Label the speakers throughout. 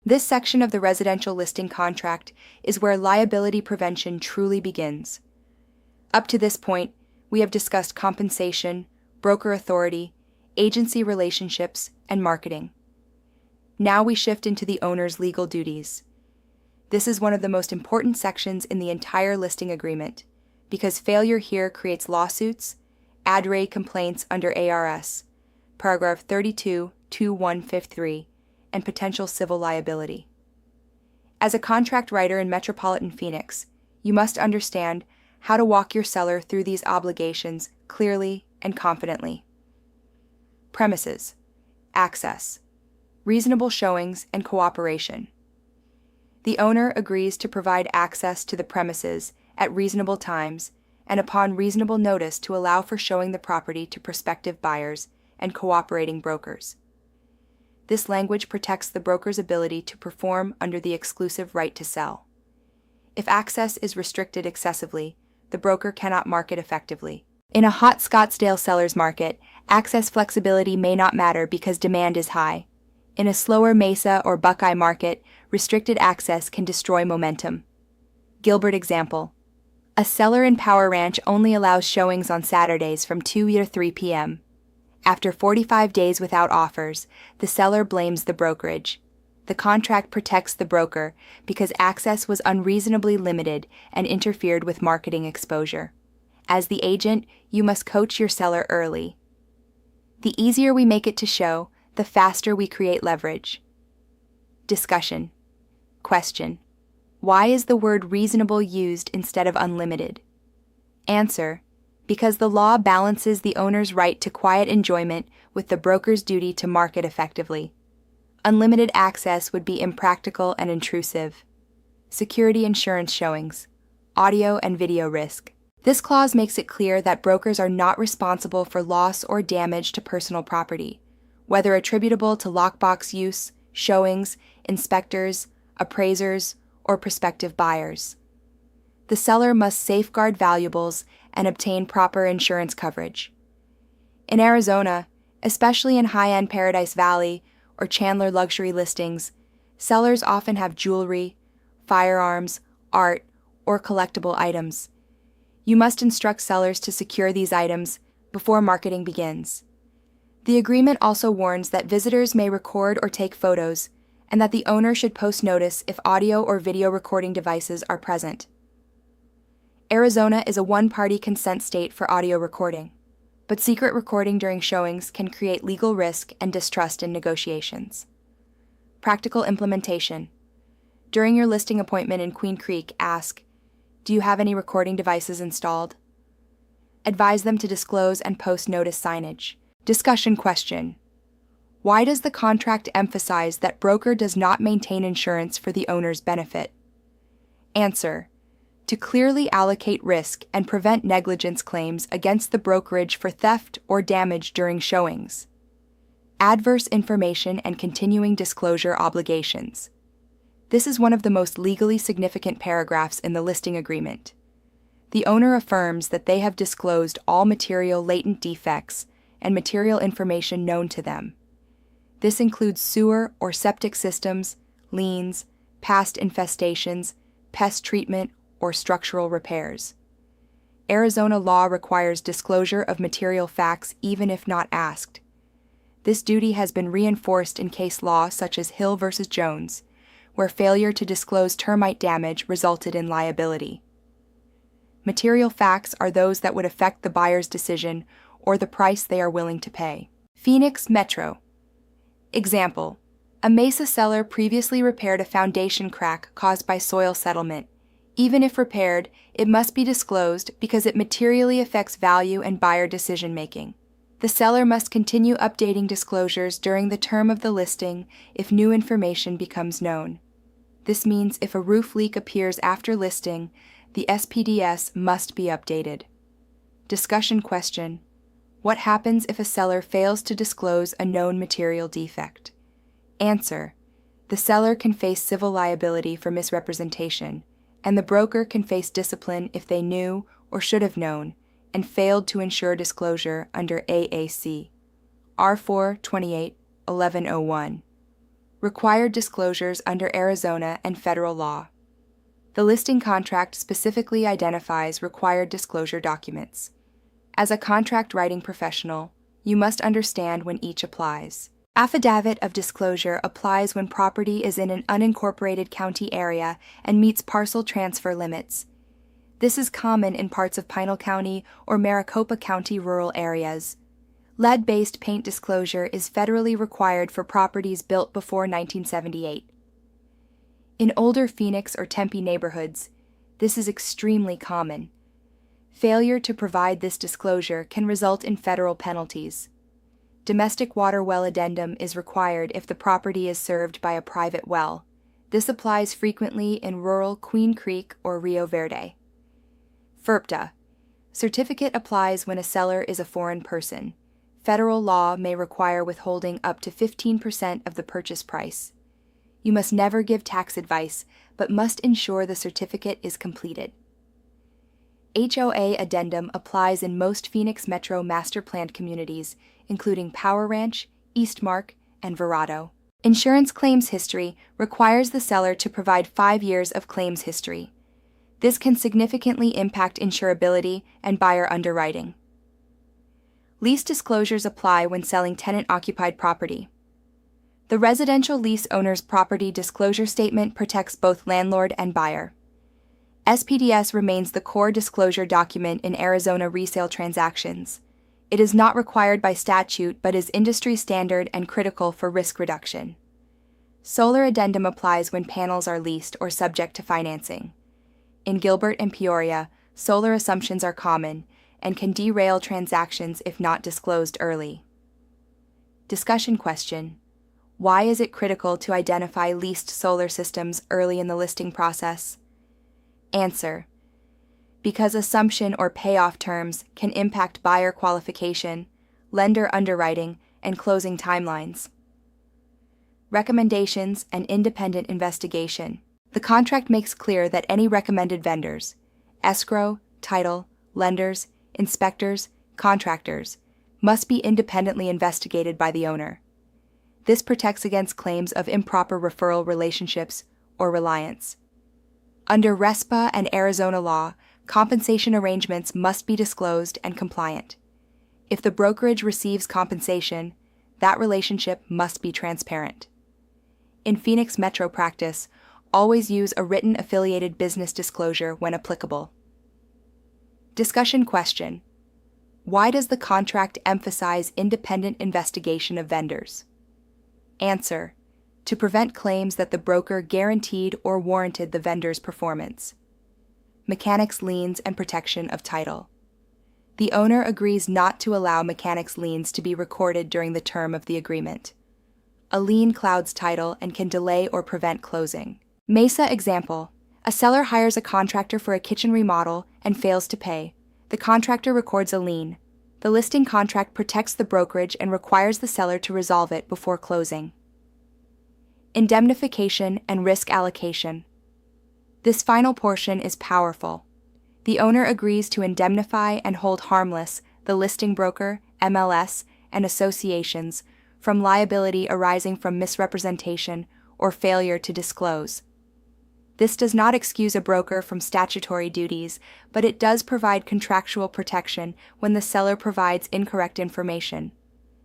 Speaker 1: This section of the residential listing contract is where liability prevention truly begins. Up to this point, we have discussed compensation, broker authority, agency relationships, and marketing. Now we shift into the owner's legal duties. This is one of the most important sections in the entire listing agreement, because failure here creates lawsuits, ad re complaints under ARS, paragraph 32(2153), and potential civil liability. As a contract writer in metropolitan Phoenix, you must understand how to walk your seller through these obligations clearly and confidently. Premises, access, reasonable showings, and cooperation. The owner agrees to provide access to the premises at reasonable times and upon reasonable notice to allow for showing the property to prospective buyers and cooperating brokers. This language protects the broker's ability to perform under the exclusive right to sell. If access is restricted excessively, the broker cannot market effectively. In a hot Scottsdale seller's market, access flexibility may not matter because demand is high. In a slower Mesa or Buckeye market, restricted access can destroy momentum. Gilbert example. A seller in Power Ranch only allows showings on Saturdays from 2 to 3 p.m. After 45 days without offers, the seller blames the brokerage. The contract protects the broker because access was unreasonably limited and interfered with marketing exposure. As the agent, you must coach your seller early. The easier we make it to show, the faster we create leverage. Discussion. Question. Why is the word reasonable used instead of unlimited? Answer. Because the law balances the owner's right to quiet enjoyment with the broker's duty to market effectively. Unlimited access would be impractical and intrusive. Security insurance showings. Audio and video risk. This clause makes it clear that brokers are not responsible for loss or damage to personal property, whether attributable to lockbox use, showings, inspectors, appraisers, or prospective buyers. The seller must safeguard valuables and obtain proper insurance coverage. In Arizona, especially in high-end Paradise Valley or Chandler luxury listings, sellers often have jewelry, firearms, art, or collectible items. You must instruct sellers to secure these items before marketing begins. The agreement also warns that visitors may record or take photos, and that the owner should post notice if audio or video recording devices are present. Arizona is a one-party consent state for audio recording, but secret recording during showings can create legal risk and distrust in negotiations. Practical implementation. During your listing appointment in Queen Creek, ask, "Do you have any recording devices installed?" Advise them to disclose and post notice signage. Discussion question. Why does the contract emphasize that broker does not maintain insurance for the owner's benefit? Answer. To clearly allocate risk and prevent negligence claims against the brokerage for theft or damage during showings. Adverse information and continuing disclosure obligations. This is one of the most legally significant paragraphs in the listing agreement. The owner affirms that they have disclosed all material latent defects and material information known to them. This includes sewer or septic systems, liens, past infestations, pest treatment, or structural repairs. Arizona law requires disclosure of material facts even if not asked. This duty has been reinforced in case law such as Hill v. Jones, where failure to disclose termite damage resulted in liability. Material facts are those that would affect the buyer's decision or the price they are willing to pay. Phoenix Metro. Example. A Mesa seller previously repaired a foundation crack caused by soil settlement. Even if repaired, it must be disclosed because it materially affects value and buyer decision-making. The seller must continue updating disclosures during the term of the listing if new information becomes known. This means if a roof leak appears after listing, the SPDS must be updated. Discussion question. What happens if a seller fails to disclose a known material defect? Answer. The seller can face civil liability for misrepresentation, and the broker can face discipline if they knew or should have known and failed to ensure disclosure under AAC R428-1101. Required disclosures under Arizona and federal law. The listing contract specifically identifies required disclosure documents. As a contract writing professional, you must understand when each applies. Affidavit of disclosure applies when property is in an unincorporated county area and meets parcel transfer limits. This is common in parts of Pinal County or Maricopa County rural areas. Lead-based paint disclosure is federally required for properties built before 1978. In older Phoenix or Tempe neighborhoods, this is extremely common. Failure to provide this disclosure can result in federal penalties. Domestic water well addendum is required if the property is served by a private well. This applies frequently in rural Queen Creek or Rio Verde. FIRPTA. Certificate applies when a seller is a foreign person. Federal law may require withholding up to 15% of the purchase price. You must never give tax advice, but must ensure the certificate is completed. HOA addendum applies in most Phoenix Metro master planned communities, including Power Ranch, Eastmark, and Verrado. Insurance claims history requires the seller to provide 5 years of claims history. This can significantly impact insurability and buyer underwriting. Lease disclosures apply when selling tenant-occupied property. The residential lease owner's property disclosure statement protects both landlord and buyer. SPDS remains the core disclosure document in Arizona resale transactions. It is not required by statute but is industry standard and critical for risk reduction. Solar addendum applies when panels are leased or subject to financing. In Gilbert and Peoria, solar assumptions are common and can derail transactions if not disclosed early. Discussion question: why is it critical to identify leased solar systems early in the listing process? Answer: because assumption or payoff terms can impact buyer qualification, lender underwriting, and closing timelines. Recommendations and independent investigation. The contract makes clear that any recommended vendors, escrow, title, lenders, inspectors, contractors, must be independently investigated by the owner. This protects against claims of improper referral relationships or reliance. Under RESPA and Arizona law, compensation arrangements must be disclosed and compliant. If the brokerage receives compensation, that relationship must be transparent. In Phoenix Metro practice, always use a written affiliated business disclosure when applicable. Discussion question: why does the contract emphasize independent investigation of vendors? Answer: to prevent claims that the broker guaranteed or warranted the vendor's performance. Mechanics liens and protection of title. The owner agrees not to allow mechanics liens to be recorded during the term of the agreement. A lien clouds title and can delay or prevent closing. Mesa example: a seller hires a contractor for a kitchen remodel and fails to pay. The contractor records a lien. The listing contract protects the brokerage and requires the seller to resolve it before closing. Indemnification and risk allocation. This final portion is powerful. The owner agrees to indemnify and hold harmless the listing broker, MLS, and associations from liability arising from misrepresentation or failure to disclose. This does not excuse a broker from statutory duties, but it does provide contractual protection when the seller provides incorrect information.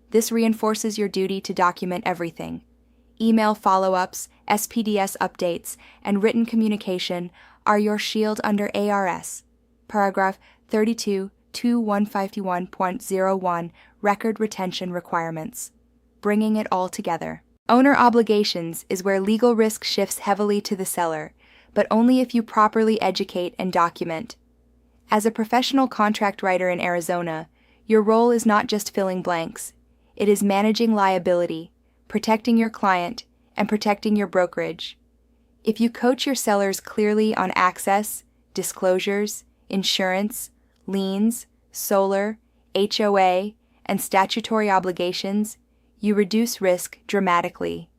Speaker 1: This reinforces your duty to document everything. Email follow-ups, SPDS updates, and written communication are your shield under ARS. Paragraph 32-2151.01 Record Retention Requirements. Bringing it all together. Owner obligations is where legal risk shifts heavily to the seller, but only if you properly educate and document. As a professional contract writer in Arizona, your role is not just filling blanks. It is managing liability, protecting your client, and protecting your brokerage. If you coach your sellers clearly on access, disclosures, insurance, liens, solar, HOA, and statutory obligations, you reduce risk dramatically.